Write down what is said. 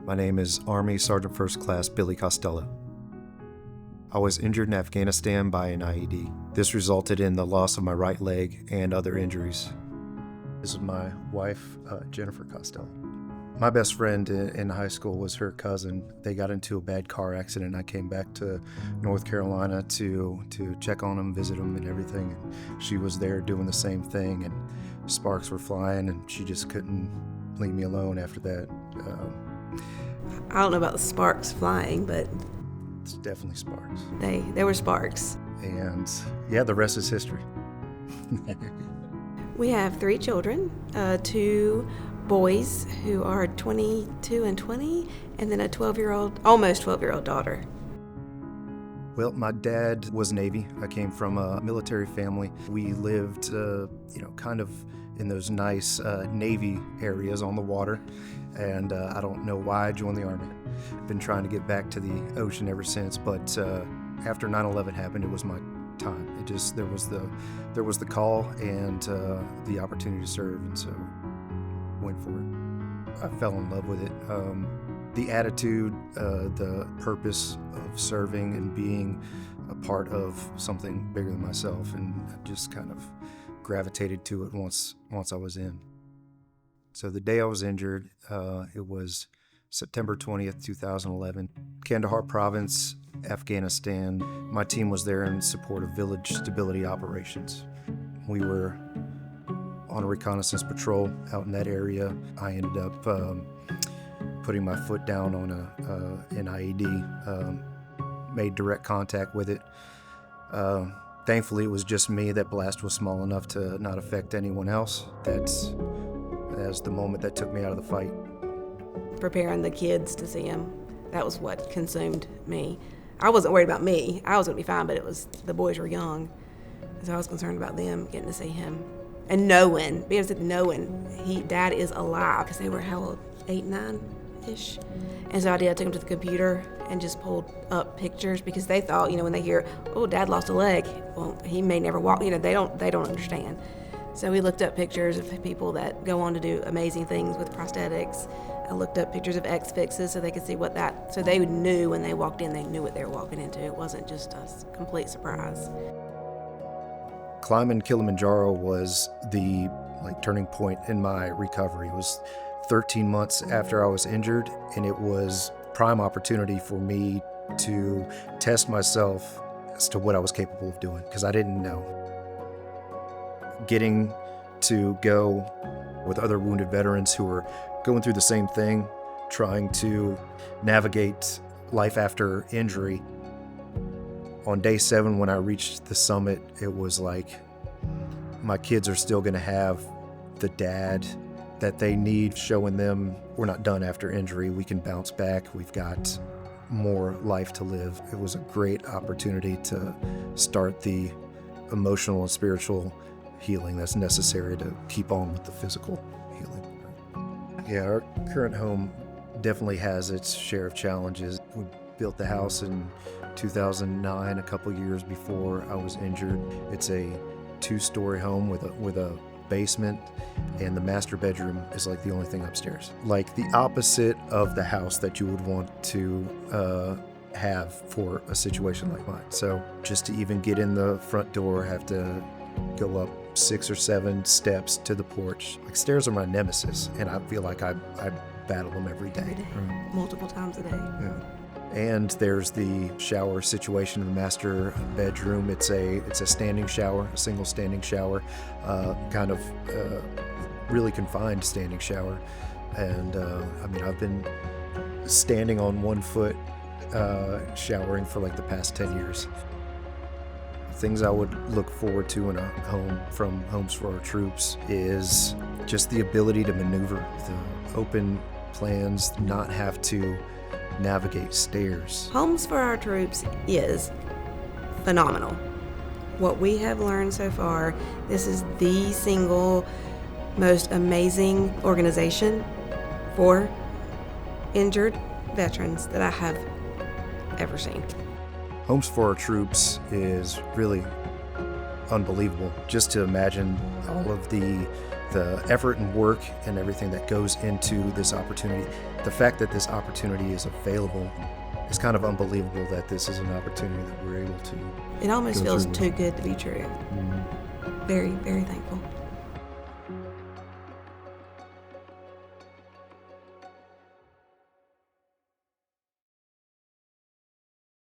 My name is Army Sergeant First Class Billy Costello. I was injured in Afghanistan by an IED. This resulted in the loss of my right leg and other injuries. This is my wife, Jennifer Costello. My best friend in high school was her cousin. They got into a bad car accident. I came back to North Carolina to check on them, visit them and everything. And she was there doing the same thing, and sparks were flying, and she just couldn't leave me alone after that. I don't know about the sparks flying, but It's definitely sparks. they were sparks. And yeah, the rest is history. We have 3 children, 2 boys who are 22 and 20, and then a 12-year-old, almost 12-year-old daughter. Well, my dad was Navy. I came from a military family. We lived, kind of in those nice Navy areas on the water. And I don't know why I joined the Army. I've been trying to get back to the ocean ever since, but after 9/11 happened, it was my time. There was the call and the opportunity to serve, and so went for it. I fell in love with it. The attitude, the purpose of serving and being a part of something bigger than myself, and I just kind of gravitated to it once I was in. So the day I was injured, it was September 20th, 2011, Kandahar Province, Afghanistan. My team was there in support of village stability operations. We were on a reconnaissance patrol out in that area. I ended up putting my foot down on an IED, made direct contact with it. Thankfully, it was just me. That blast was small enough to not affect anyone else. That's the moment that took me out of the fight. Preparing the kids to see him, that was what consumed me. I wasn't worried about me. I was going to be fine, but it was the boys were young, so I was concerned about them getting to see him. And knowing Dad is alive, because they were, how old, 8, 9-ish? And so I took him to the computer and just pulled up pictures, because they thought, when they hear, oh, Dad lost a leg, well, he may never walk, they don't understand. So we looked up pictures of people that go on to do amazing things with prosthetics. I looked up pictures of X-fixes so they could see so they knew when they walked in, they knew what they were walking into. It wasn't just a complete surprise. Climbing Kilimanjaro was the turning point in my recovery. It was 13 months after I was injured, and it was prime opportunity for me to test myself as to what I was capable of doing, because I didn't know. Getting to go with other wounded veterans who were going through the same thing, trying to navigate life after injury. On day 7, when I reached the summit, it was like my kids are still going to have the dad that they need, showing them we're not done after injury. We can bounce back. We've got more life to live. It was a great opportunity to start the emotional and spiritual healing that's necessary to keep on with the physical healing. Yeah, our current home definitely has its share of challenges. We built the house in 2009, a couple years before I was injured. It's a 2-story home with a basement, and the master bedroom is the only thing upstairs. The opposite of the house that you would want to have for a situation like mine. So just to even get in the front door, I have to go up 6 or 7 steps to the porch. Stairs are my nemesis, and I feel like I battle them every day. Multiple times a day. Yeah. And there's the shower situation in the master bedroom. It's a standing shower, a single standing shower, really confined standing shower. And I've been standing on one foot showering for the past 10 years. Things I would look forward to in a home from Homes for Our Troops is just the ability to maneuver, the open plans, not have to navigate stairs. Homes for Our Troops is phenomenal. What we have learned so far, this is the single most amazing organization for injured veterans that I have ever seen. Homes for Our Troops is really unbelievable. Just to imagine all of the the effort and work and everything that goes into this opportunity, the fact that this opportunity is available, is kind of unbelievable that this is an opportunity that we're able to. It almost go feels through too with. good to be true. Very, very thankful.